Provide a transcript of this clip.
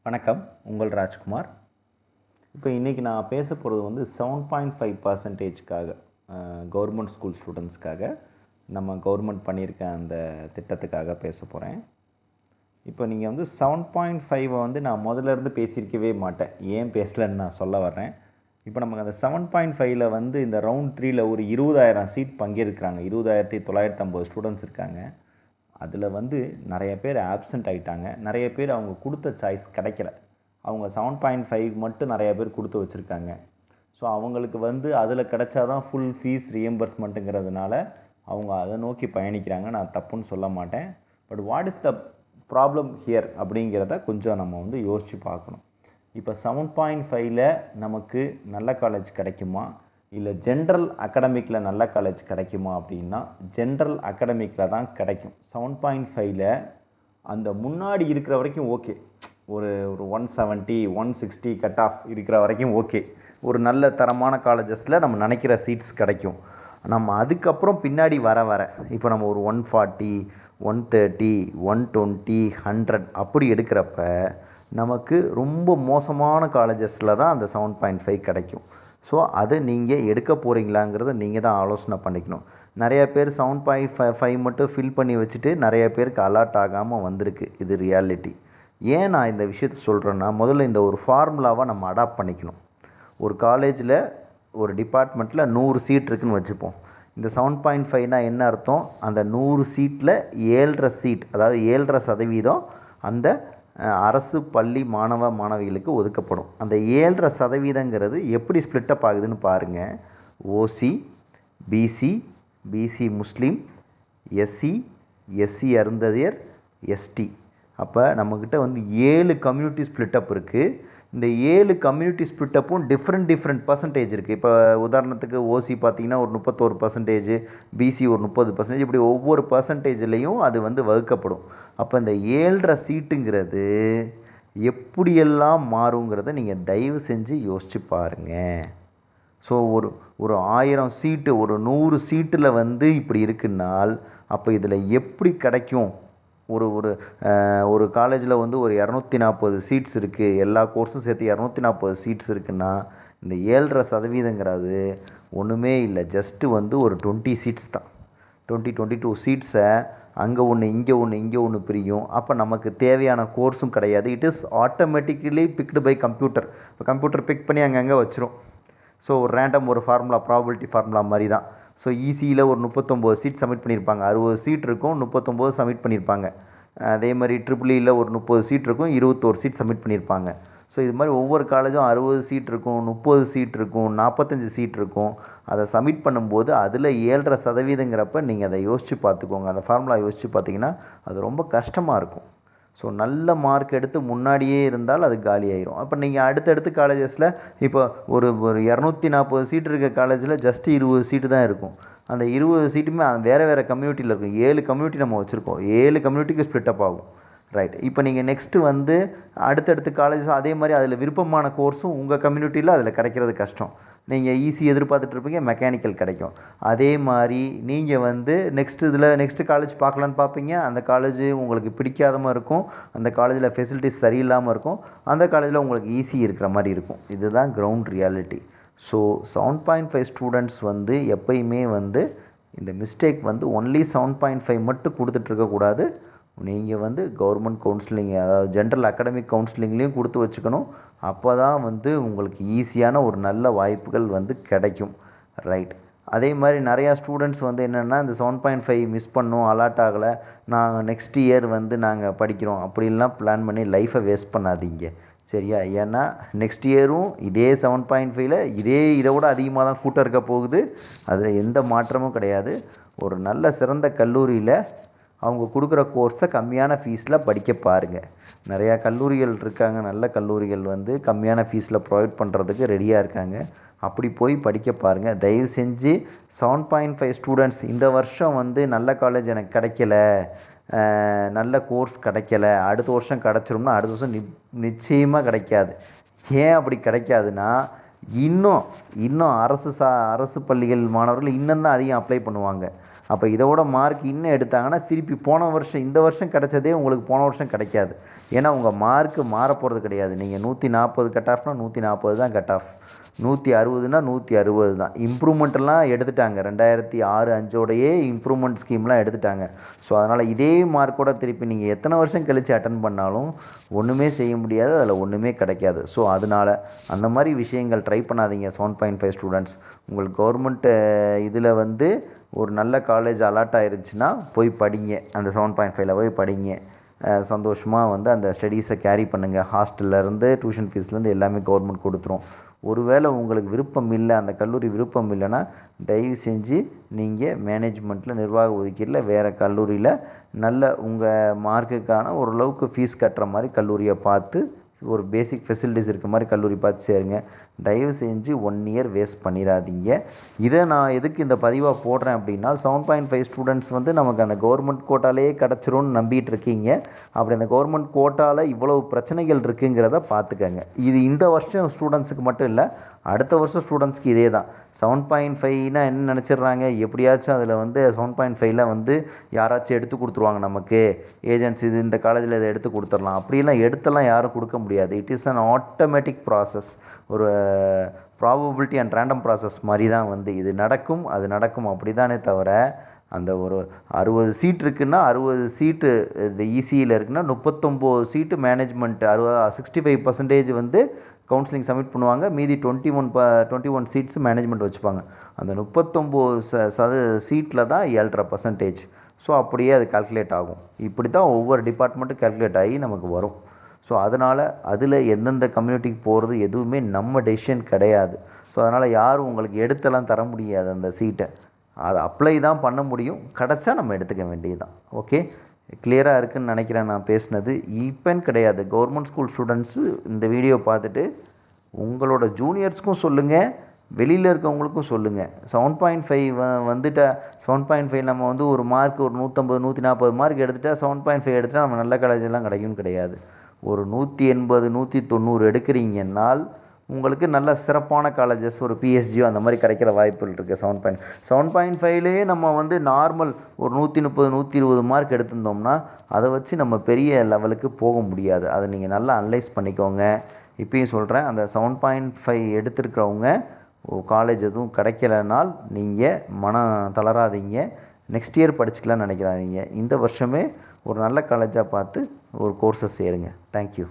வணக்கம். உங்கள் ராஜ்குமார். இப்போ இன்றைக்கி நான் பேச போகிறது வந்து 7.5%க்காக கவர்மெண்ட் ஸ்கூல் ஸ்டூடெண்ட்ஸ்க்காக நம்ம கவர்மெண்ட் பண்ணியிருக்க அந்த திட்டத்துக்காக பேச போகிறேன். இப்போ நீங்கள் வந்து 7.5 வந்து நான் முதல்ல பேசியிருக்கவே மாட்டேன். ஏன் பேசலைன்னு நான் சொல்ல வர்றேன். இப்போ நமக்கு அந்த 7.5ல் வந்து இந்த ரவுண்ட் 3ல் ஒரு 20,000 சீட் பங்கேற்கிறாங்க. 20,950 ஸ்டூடெண்ட்ஸ் இருக்காங்க. அதில் வந்து நிறைய பேர் ஆப்சண்ட் ஆகிட்டாங்க. நிறைய பேர் அவங்க கொடுத்த சாய்ஸ் கிடைக்கல. அவங்க 7.5 மட்டும் நிறைய பேர் கொடுத்து வச்சுருக்காங்க. ஸோ அவங்களுக்கு வந்து அதில் கிடைச்சாதான் ஃபுல் ஃபீஸ் ரீஎம்பர்ஸ்மெண்ட்டுங்கிறதுனால அவங்க அதை நோக்கி பயணிக்கிறாங்க. நான் தப்புன்னு சொல்ல மாட்டேன். But what is the problem here அப்படிங்கிறத கொஞ்சம் நம்ம வந்து யோசித்து பார்க்கணும். இப்போ 7.5ல் நமக்கு நல்ல காலேஜ் கிடைக்குமா, இல்லை ஜென்ரல் அகாடமிக்கில் நல்ல காலேஜ் கிடைக்குமா அப்படின்னா ஜென்ரல் அகாடமிக்கில் தான் கிடைக்கும். 7.5ல் அந்த முன்னாடி இருக்கிற வரைக்கும் ஓகே, ஒரு 170 160 கட் ஆஃப் இருக்கிற வரைக்கும் ஓகே, ஒரு நல்ல தரமான காலேஜஸில் நம்ம நினைக்கிற சீட்ஸ் கிடைக்கும். நம்ம அதுக்கப்புறம் பின்னாடி வர இப்போ நம்ம ஒரு 140 130 120 100 அப்படி எடுக்கிறப்ப நமக்கு ரொம்ப மோசமான காலேஜஸில் தான் அந்த 7.5 கிடைக்கும். ஸோ அதை நீங்கள் எடுக்க போகிறீங்களாங்கிறத நீங்கள் தான் ஆலோசனை பண்ணிக்கணும். நிறைய பேர் 7.5 மட்டும் ஃபில் பண்ணி வச்சுட்டு நிறைய பேருக்கு அலாட் ஆகாமல் வந்திருக்கு. இது ரியாலிட்டி. ஏன் நான் இந்த விஷயத்தை சொல்கிறேன்னா, முதல்ல இந்த ஒரு ஃபார்முலாவை நம்ம அடாப்ட் பண்ணிக்கணும். ஒரு காலேஜில் ஒரு டிபார்ட்மெண்ட்டில் 100 சீட் இருக்குதுன்னு வச்சுப்போம். இந்த 7.5னா என்ன அர்த்தம்? அந்த 100 சீட்டில் 7.5 சீட், அதாவது 7.5% அந்த அரசு பள்ளி மாணவ மாணவிகளுக்கு ஒதுக்கப்படும். அந்த 7.5% எப்படி ஸ்ப்ளிட்டப் ஆகுதுன்னு பாருங்கள். ஓசி, பிசி, பிசி முஸ்லீம், எஸ்சி, எஸ்சி அருந்ததியர், எஸ்டி. அப்போ நம்மக்கிட்ட வந்து 7 கம்யூனிட்டி ஸ்ப்ளிட்டப் இருக்குது. இந்த 7 கம்யூனிட்டி ஸ்ப்ளிட்டப்பும் டிஃப்ரெண்ட் பர்சன்டேஜ் இருக்குது. இப்போ உதாரணத்துக்கு ஓசி பார்த்திங்கன்னா ஒரு 31%, பிசி ஒரு 30%, இப்படி ஒவ்வொரு பர்சன்டேஜ்லேயும் அது வந்து வகுக்கப்படும். அப்போ இந்த 7.5 சீட்டுங்கிறது எப்படியெல்லாம் மாறுங்கிறத நீங்கள் தயவு செஞ்சு யோசித்து பாருங்கள். ஸோ ஒரு 1000 சீட்டு, ஒரு 100 சீட்டில் வந்து இப்படி இருக்குன்னால் அப்போ இதில் எப்படி கிடைக்கும்? ஒரு காலேஜில் வந்து ஒரு 240 சீட்ஸ் இருக்குது, எல்லா கோர்ஸும் சேர்த்து 240 சீட்ஸ் இருக்குன்னா இந்த 7.5%ங்கிறது ஒன்றுமே இல்லை, ஜஸ்ட்டு வந்து ஒரு 20 சீட்ஸ் தான். 22 சீட்ஸை அங்கே ஒன்று இங்கே ஒன்று பிரியும். அப்போ நமக்கு தேவையான கோர்ஸும் கிடையாது. It is automatically picked by computer. இப்போ கம்ப்யூட்டர் பிக் பண்ணி அங்கங்கே வச்சிரும். ஸோ ஒரு ரேண்டம் ஒரு ஃபார்முலா, ப்ராபபிலிட்டி ஃபார்முலா மாதிரி தான். ஸோ ஈசியில் ஒரு 39 சீட் சப்மிட் பண்ணியிருப்பாங்க. 60 சீட் இருக்கும், 39 சப்மிட் பண்ணியிருப்பாங்க. அதே மாதிரி ட்ரிபிள்இயில் ஒரு 30 சீட் இருக்கும், 21 சீட் சப்மிட் பண்ணியிருப்பாங்க. ஸோ இது மாதிரி ஒவ்வொரு காலேஜும் 60 சீட் இருக்கும், 30 சீட் இருக்கும், 45 சீட் இருக்கும். அதை சப்மிட் பண்ணும்போது அதில் 7.5%ங்கிறப்ப நீங்கள் அதை யோசித்து பார்த்துக்கோங்க. அந்த ஃபார்முலா யோசித்து பார்த்தீங்கன்னா அது ரொம்ப கஷ்டமாக இருக்கும். ஸோ நல்ல மார்க் எடுத்து முன்னாடியே இருந்தால் அது காலியாயிரும். அப்போ நீங்கள் அடுத்தடுத்து காலேஜஸில் இப்போ ஒரு 240 சீட் இருக்க காலேஜில் ஜஸ்ட்டு 20 சீட்டு தான் இருக்கும். அந்த 20 சீட்டுமே வேறு கம்யூனிட்டியில் இருக்கும். 7 கம்யூனிட்டி நம்ம வச்சுருக்கோம். 7 கம்யூனிட்டிக்கு ஸ்ப்ளிட்டப் ஆகும். ரைட். இப்போ நீங்கள் நெக்ஸ்ட்டு வந்து அடுத்தடுத்து காலேஜஸும் அதே மாதிரி அதில் விருப்பமான கோர்ஸும் உங்கள் கம்யூனிட்டியில் அதில் கிடைக்கிறது கஷ்டம். நீங்கள் ஈஸி எதிர்பார்த்துட்ருப்பீங்க, மெக்கானிக்கல் கிடைக்கும். அதே மாதிரி நீங்கள் வந்து நெக்ஸ்ட்டு காலேஜ் பார்க்கலான்னு பார்ப்பீங்க, அந்த காலேஜ் உங்களுக்கு பிடிக்காத மாதிரி இருக்கும், அந்த காலேஜில் ஃபெசிலிட்டிஸ் சரியில்லாமல் இருக்கும், அந்த காலேஜில் உங்களுக்கு ஈஸி இருக்கிற மாதிரி இருக்கும். இதுதான் கிரவுண்ட் ரியாலிட்டி. ஸோ 7.5 ஸ்டூடெண்ட்ஸ் வந்து எப்பயுமே வந்து இந்த மிஸ்டேக் வந்து ஒன்லி 7.5 மட்டும் கொடுத்துட்ருக்கக்கூடாது. நீங்கள் வந்து கவர்மெண்ட் கவுன்சிலிங், அதாவது ஜென்ரல் அகாடமிக் கவுன்சிலிங்லேயும் கொடுத்து வச்சுக்கணும். அப்போ தான் வந்து உங்களுக்கு ஈஸியான ஒரு நல்ல வாய்ப்புகள் வந்து கிடைக்கும். ரைட். அதே மாதிரி நிறையா ஸ்டூடெண்ட்ஸ் வந்து என்னென்னா இந்த 7.5 மிஸ் பண்ணோம், அலாட் ஆகலை, நாங்கள் நெக்ஸ்ட் இயர் வந்து நாங்கள் படிக்கிறோம் அப்படின்லாம் பிளான் பண்ணி லைஃப்பை வேஸ்ட் பண்ணாதீங்க. சரியா? ஏன்னா நெக்ஸ்ட் இயரும் இதே 7.5ல் இதை விட அதிகமாக தான் கூட்டம் இருக்க போகுது. அதில் எந்த மாற்றமும் கிடையாது. ஒரு நல்ல சிறந்த கல்லூரியில் அவங்க கொடுக்குற கோர்ஸை கம்மியான ஃபீஸில் படிக்க பாருங்கள். நிறையா கல்லூரிகள் இருக்காங்க, நல்ல கல்லூரிகள் வந்து கம்மியான ஃபீஸில் ப்ரொவைட் பண்ணுறதுக்கு ரெடியாக இருக்காங்க. அப்படி போய் படிக்க பாருங்கள். தயவு செஞ்சு 7.5 ஸ்டூடெண்ட்ஸ் இந்த வருஷம் வந்து நல்ல காலேஜ் எனக்கு கிடைக்கல, நல்ல கோர்ஸ் கிடைக்கல, அடுத்த வருஷம் கிடச்சிரும்னா அடுத்த வருஷம் நிச்சயமாக கிடைக்காது. ஏன் அப்படி கிடைக்காதுன்னா இன்னும் அரசு பள்ளிகள் மாணவர்கள் இன்னும் தான் அதிகம் அப்ளை பண்ணுவாங்க. அப்போ இதோட மார்க் இன்னும் எடுத்தாங்கன்னா திருப்பி போன வருஷம் இந்த வருஷம் கிடச்சதே உங்களுக்கு போன வருஷம் கிடைக்காது. ஏன்னா உங்கள் மார்க்கு மாறப்போகிறது கிடையாது. நீங்கள் 140 கட் ஆஃப்னா 140 தான் கட் ஆஃப், 160னா 160 தான். இம்ப்ரூவ்மெண்ட்டெல்லாம் எடுத்துட்டாங்க, 2006, 5ஓடையே இம்ப்ரூவ்மெண்ட் ஸ்கீம்லாம் எடுத்துட்டாங்க. ஸோ அதனால் இதே மார்க்கோட திருப்பி நீங்கள் எத்தனை வருஷம் கழித்து அட்டன் பண்ணாலும் ஒன்றுமே செய்ய முடியாது, அதில் ஒன்றுமே கிடைக்காது. ஸோ அதனால் அந்த மாதிரி விஷயங்கள் ட்ரை பண்ணாதீங்க 7.5 ஸ்டூடெண்ட்ஸ். உங்களுக்கு கவர்மெண்ட்டு இதில் வந்து ஒரு நல்ல காலேஜ் அலாட் ஆயிருச்சுன்னா போய் படிங்க, அந்த 7.5ல் போய் படிங்க. சந்தோஷமாக வந்து அந்த ஸ்டடீஸை கேரி பண்ணுங்கள். ஹாஸ்டல்லேருந்து டியூஷன் ஃபீஸ்லேருந்து எல்லாமே கவர்மெண்ட் கொடுத்துரும். ஒருவேளை உங்களுக்கு விருப்பம் இல்லை, அந்த கல்லூரி விருப்பம் இல்லைன்னா தயவு செஞ்சு நீங்கள் மேனேஜ்மெண்ட்டில் நிர்வாக ஒதுக்கீட்டில் வேறு கல்லூரியில் நல்ல உங்கள் மார்க்குக்கான ஓரளவுக்கு ஃபீஸ் கட்டுற மாதிரி கல்லூரியை பார்த்து, ஒரு பேசிக் ஃபெசிலிட்டிஸ் இருக்க மாதிரி கல்லூரி பார்த்து சேருங்க. தயவு செஞ்சு 1 இயர் வேஸ்ட் பண்ணிடாதீங்க. இதை நான் எதுக்கு இந்த பதிவாக போடுறேன் அப்படின்னா, 7.5 ஸ்டூடெண்ட்ஸ் வந்து நமக்கு அந்த கவர்மெண்ட் கோட்டாலே கிடச்சிரும்னு நம்பிட்டு இருக்கீங்க. அப்படி அந்த கவர்மெண்ட் கோட்டாவில் இவ்வளவு பிரச்சனைகள் இருக்குங்கிறத பார்த்துக்கங்க. இது இந்த வருஷம் ஸ்டூடெண்ட்ஸுக்கு மட்டும் இல்லை, அடுத்த வருஷம் ஸ்டூடெண்ட்ஸ்க்கு இதே தான். 7.5னா என்ன நினச்சிட்றாங்க, எப்படியாச்சும் அதில் வந்து 7.5ல் வந்து யாராச்சும் எடுத்து கொடுத்துருவாங்க நமக்கு, ஏஜென்சி இது இந்த காலேஜில் இதை எடுத்து கொடுத்துடலாம். அப்படிலாம் எடுத்தெல்லாம் யாரும் கொடுக்க முடியாது. It is an automatic process, ஒரு ப்ராபபிலிட்டி அண்ட் ரேண்டம் ப்ராசஸ் மாதிரி தான் வந்து இது நடக்கும், அது நடக்கும். அப்படி தானே தவிர அந்த ஒரு 60 சீட் இருக்குன்னா 60 சீட்டு இந்த இசியில் இருக்குன்னா 39 சீட்டு மேனேஜ்மெண்ட், 65% வந்து கவுன்சிலிங் சப்மிட் பண்ணுவாங்க. மீதி 21 சீட்ஸ் மேனேஜ்மெண்ட் வச்சுப்பாங்க. அந்த 39 சீட்டில் தான் 7.5%. ஸோ அப்படியே அது கால்குலேட் ஆகும். இப்படி தான் ஒவ்வொரு டிபார்ட்மெண்ட்டும் கால்குலேட் ஆகி நமக்கு வரும். ஸோ அதனால் அதில் எந்தெந்த கம்யூனிட்டிக்கு போகிறது எதுவுமே நம்ம டெசிஷன் கிடையாது. ஸோ அதனால் யாரும் உங்களுக்கு எடுத்தெல்லாம் தர முடியாது அந்த சீட்டை. அதை அப்ளை தான் பண்ண முடியும், கிடச்சா நம்ம எடுத்துக்க வேண்டியது தான். ஓகே, கிளியராக இருக்குதுன்னு நினைக்கிறேன் நான் பேசுனது. இப்போன்னு கிடையாது, கவர்மெண்ட் ஸ்கூல் ஸ்டூடெண்ட்ஸு இந்த வீடியோ பார்த்துட்டு உங்களோட ஜூனியர்ஸ்க்கும் சொல்லுங்கள், வெளியில் இருக்கவங்களுக்கும் சொல்லுங்கள். 7.5 வந்துட்டால் 7.5 நம்ம வந்து ஒரு மார்க் ஒரு 150 140 மார்க் எடுத்துகிட்டா 7.5 எடுத்துகிட்டா நம்ம நல்ல காலேஜெல்லாம் கிடைக்கும்னு கிடையாது. ஒரு 180 190 எடுக்கிறீங்கன்னால் உங்களுக்கு நல்ல சிறப்பான காலேஜஸ், ஒரு பிஎஸ்ஜியோ அந்த மாதிரி கிடைக்கிற வாய்ப்புகள் இருக்குது. 7.5லேயே நம்ம வந்து நார்மல் ஒரு 130 120 மார்க் எடுத்திருந்தோம்னா அதை வச்சு நம்ம பெரிய லெவலுக்கு போக முடியாது. அதை நீங்கள் நல்லா அனலைஸ் பண்ணிக்கோங்க. இப்பயும் சொல்கிறேன், அந்த 7.5 எடுத்துருக்கிறவங்க காலேஜ் எதுவும் கிடைக்கலனால் நீங்கள் மனம் தளராதீங்க. Next year படிச்சுக்கலாம்னு நினைக்கிறாதீங்க. இந்த வருஷமே ஒரு நல்ல காலேஜாக பார்த்து ஒரு கோர்ஸை சேருங்க. தேங்க்யூ.